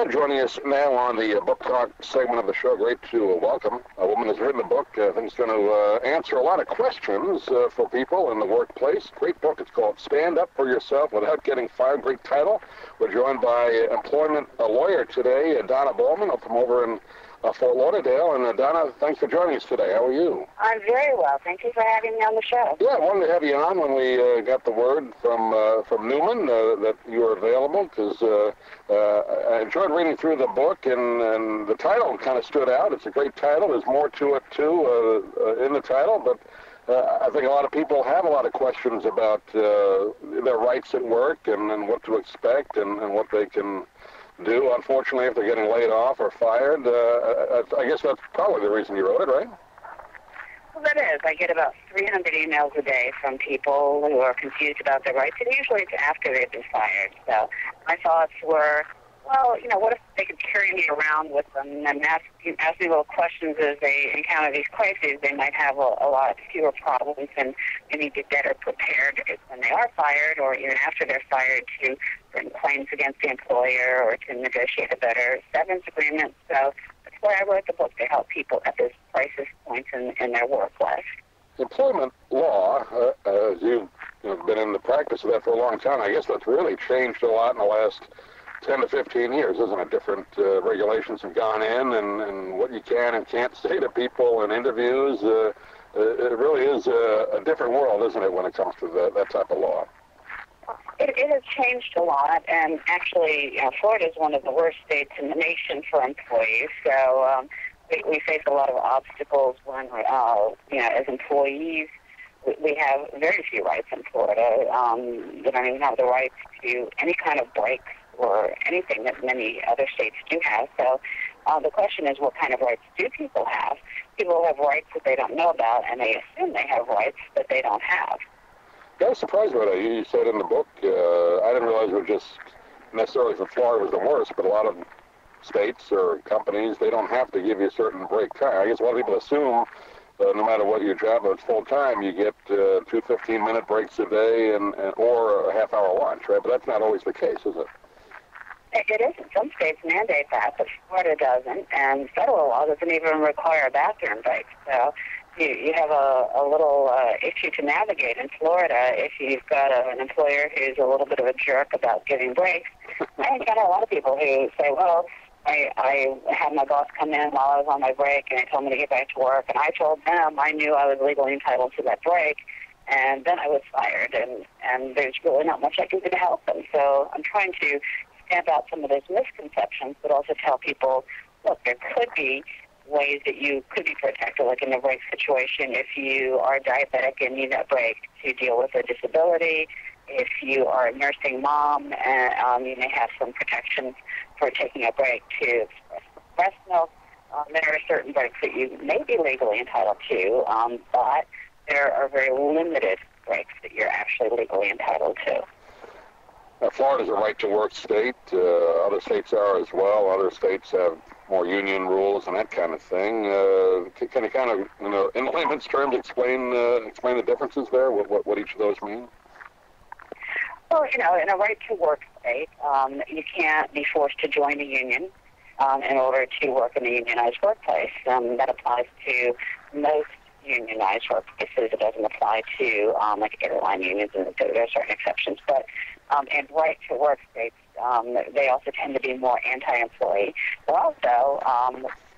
And joining us now on the Book Talk segment of the show, great to welcome a woman who's written a book. I think it's going to answer a lot of questions for people in the workplace. Great book. It's called Stand Up for Yourself Without Getting Fired. Great title. We're joined by employment lawyer today, Donna Ballman, from over in Fort Lauderdale. And Donna, thanks for joining us today. How are you? I'm very well. Thank you for having me on the show. Yeah, I wanted to have you on when we got the word from Newman that you were available, because I enjoyed reading through the book, and the title kind of stood out. It's a great title. There's more to it, too, in the title, but I think a lot of people have a lot of questions about their rights at work and what to expect and what they can do, unfortunately, if they're getting laid off or fired. I guess that's probably the reason you wrote it, right? Well, that is. I get about 300 emails a day from people who are confused about their rights, and usually it's after they've been fired. So my thoughts were, well, what if they could carry me around with them and ask me little questions as they encounter these crises? They might have a lot fewer problems and maybe be better prepared when they are fired, or even after they're fired, to bring claims against the employer or to negotiate a better severance agreement. So that's why I wrote the book, to help people at this crisis point in their work life. Employment law, as you've been in the practice of that for a long time, I guess that's really changed a lot in the last 10 to 15 years, isn't it? Different regulations have gone in, and what you can and can't say to people in interviews. It really is a different world, isn't it, when it comes to that type of law? It has changed a lot, and actually, Florida is one of the worst states in the nation for employees. So we face a lot of obstacles when, as employees, we have very few rights in Florida. We don't even have the rights to any kind of breaks or anything that many other states do have. So the question is, what kind of rights do people have? People have rights that they don't know about, and they assume they have rights that they don't have. I was surprised by that. You said in the book, I didn't realize it was just necessarily for Florida was the worst, but a lot of states or companies, they don't have to give you a certain break time. I guess a lot of people assume no matter what your job is full-time, you get 2 15-minute breaks a day or a half-hour lunch, right? But that's not always the case, is it? It isn't. Some states mandate that, but Florida doesn't, and federal law doesn't even require bathroom breaks. So you have a little issue to navigate in Florida if you've got an employer who's a little bit of a jerk about giving breaks. I got a lot of people who say, well, I had my boss come in while I was on my break, and he told me to get back to work, and I told them I knew I was legally entitled to that break, and then I was fired, and there's really not much I can do to help them. So I'm trying to stamp out some of those misconceptions, but also tell people, look, there could be ways that you could be protected, like in the break situation, if you are diabetic and need that break to deal with a disability. If you are a nursing mom, you may have some protections for taking a break to express breast milk. There are certain breaks that you may be legally entitled to, but there are very limited breaks that you're actually legally entitled to. Florida's a right-to-work state. Other states are as well. Other states have more union rules and that kind of thing. Can you kind of, in layman's terms, explain the differences there? What each of those mean? Well, in a right-to-work state, you can't be forced to join a union in order to work in a unionized workplace. That applies to most unionized workplaces. It doesn't apply to like airline unions, and there are certain exceptions. But in right-to-work states, they also tend to be more anti-employee. They're also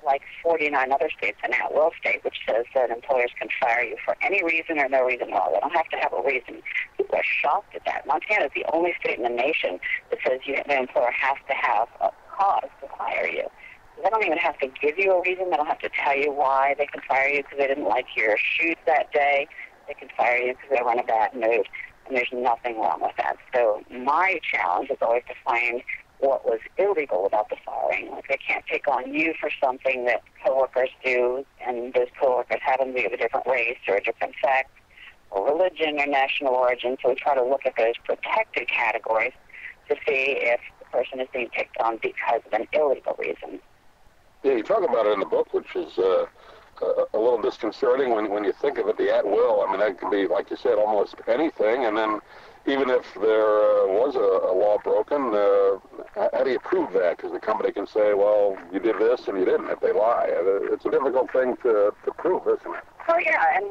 like 49 other states, an at-will state, which says that employers can fire you for any reason or no reason at all. They don't have to have a reason. People are shocked at that. Montana is the only state in the nation that says the employer has to have a cause to fire you. They don't even have to give you a reason. They don't have to tell you why they can fire you because they didn't like your shoes that day. They can fire you because they were in a bad mood, and there's nothing wrong with that. So my challenge is always to find what was illegal about the firing. Like, they can't take on you for something that coworkers do, and those coworkers happen to be of a different race or a different sex or religion or national origin. So we try to look at those protected categories to see if the person is being picked on because of an illegal reason. Yeah, you talk about it in the book, which is a little disconcerting when you think of it, the at-will. I mean, that can be, like you said, almost anything, and then even if there was a law broken, how do you prove that? Because the company can say, well, you did this and you didn't if they lie. It's a difficult thing to prove, isn't it? Oh, yeah, and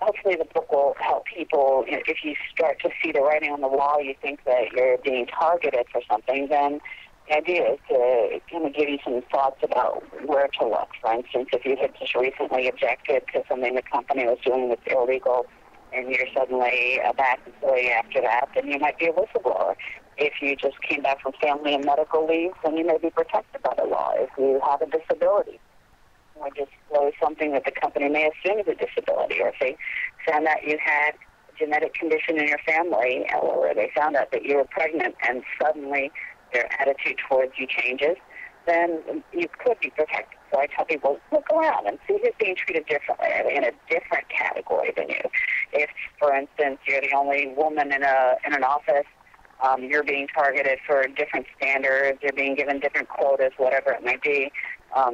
hopefully the book will help people. If you start to see the writing on the wall, you think that you're being targeted for something, then the idea is to kind of give you some thoughts about where to look. For instance, if you had just recently objected to something the company was doing that's illegal, and you're suddenly a back employee after that, then you might be a whistleblower. If you just came back from family and medical leave, then you may be protected by the law. If you have a disability, or disclose something that the company may assume is a disability, or if they found out you had a genetic condition in your family, or they found out that you were pregnant and suddenly their attitude towards you changes, then you could be protected. So I tell people, look around and see who's being treated differently, in a different category than you. If, for instance, you're the only woman in an office, you're being targeted for different standards, you're being given different quotas, whatever it may be,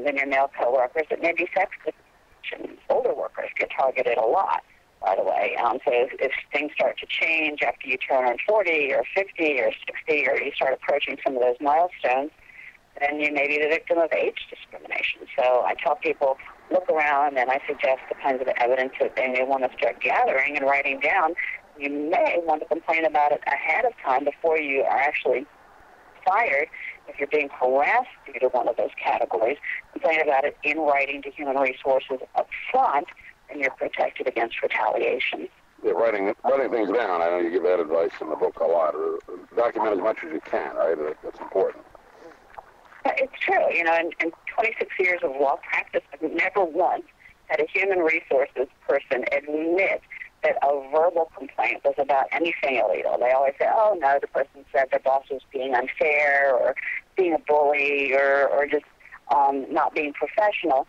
than your male coworkers. It may be sex discrimination. Older workers get targeted a lot, by the way. So if things start to change after you turn 40 or 50 or 60, or you start approaching some of those milestones, then you may be the victim of age discrimination. So I tell people, look around, and I suggest the kinds of evidence that they may want to start gathering and writing down. You may want to complain about it ahead of time before you are actually fired. If you're being harassed due to one of those categories, complain about it in writing to Human Resources up front, and you're protected against retaliation. Yeah, writing things down. I know you give that advice in the book a lot. Document as much as you can, right? That's important. It's true. In 26 years of law practice, I've never once had a human resources person admit that a verbal complaint was about anything illegal. They always say, oh, no, the person said their boss was being unfair or being a bully or just not being professional.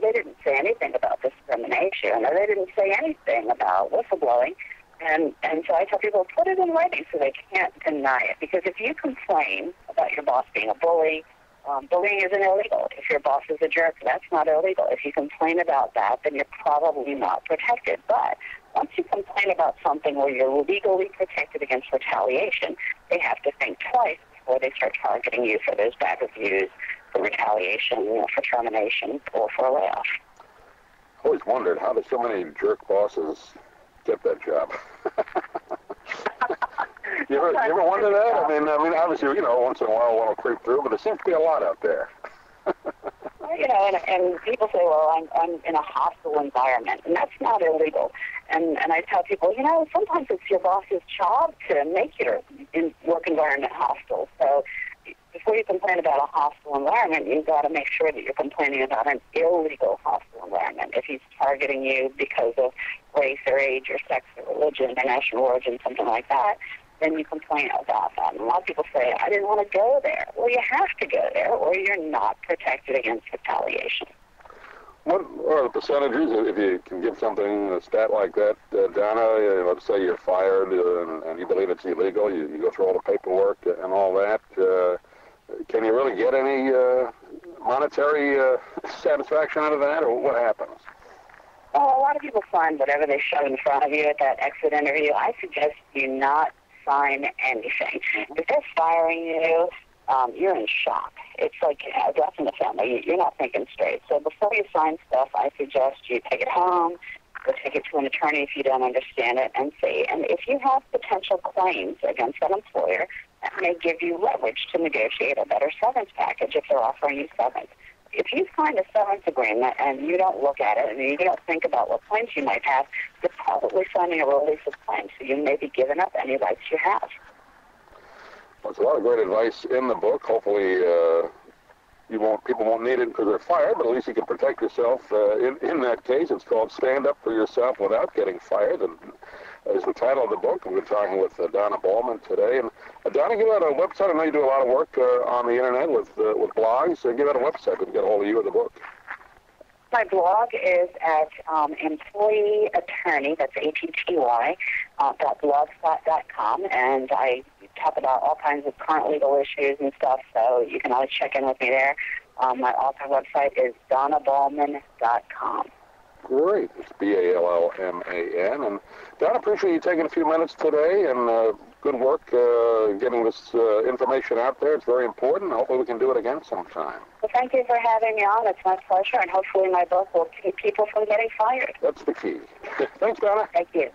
They didn't say anything about discrimination, or they didn't say anything about whistleblowing. And so I tell people, put it in writing so they can't deny it. Because if you complain about your boss being a bully, bullying isn't illegal. If your boss is a jerk, that's not illegal. If you complain about that, then you're probably not protected. But once you complain about something where you're legally protected against retaliation, they have to think twice before they start targeting you for those bad reviews, for retaliation, for termination, or for a layoff. I always wondered, how do so many jerk bosses get that job? You ever wonder that? I mean, obviously, once in a while one will creep through, but there seems to be a lot out there. And people say, well, I'm in a hostile environment, and that's not illegal. And I tell people, sometimes it's your boss's job to make your work environment hostile. So before you complain about a hostile environment, you've got to make sure that you're complaining about an illegal hostile environment. If he's targeting you because of race or age or sex or religion or national origin, something like that, then you complain about that. And a lot of people say, I didn't want to go there. Well, you have to go there, or you're not protected against retaliation. What are the percentages, if you can give something, a stat like that, Donna? Let's say you're fired and you believe it's illegal. You go through all the paperwork and all that. Can you really get any monetary satisfaction out of that, or what happens? Well, a lot of people sign whatever they shove in front of you at that exit interview. I suggest you not sign anything. If they're firing you, you're in shock. It's like a death in the family. You're not thinking straight. So before you sign stuff, I suggest you take it home, or take it to an attorney if you don't understand it, and see. And if you have potential claims against that employer, that may give you leverage to negotiate a better severance package if they're offering you severance. If you sign a severance agreement and you don't look at it and you don't think about what claims you might have, you're probably signing a release of claims, so you may be giving up any rights you have. Well, there's a lot of great advice in the book. Hopefully people won't need it because they're fired, but at least you can protect yourself. In that case, it's called Stand Up for Yourself Without Getting Fired, and is the title of the book. We're talking with Donna Ballman today. And Donna, give out a website. I know you do a lot of work on the internet with blogs. So give out a website. We can get a hold of you and the book. My blog is at employee attorney, that's ATTY, .blogspot.com, and I talk about all kinds of current legal issues and stuff, so you can always check in with me there. My author website is donnaballman.com. Great. It's Ballman. And Don, I appreciate you taking a few minutes today and good work getting this information out there. It's very important. Hopefully we can do it again sometime. Well, thank you for having me on. It's my pleasure, and hopefully my book will keep people from getting fired. That's the key. Thanks, Donna. Thank you.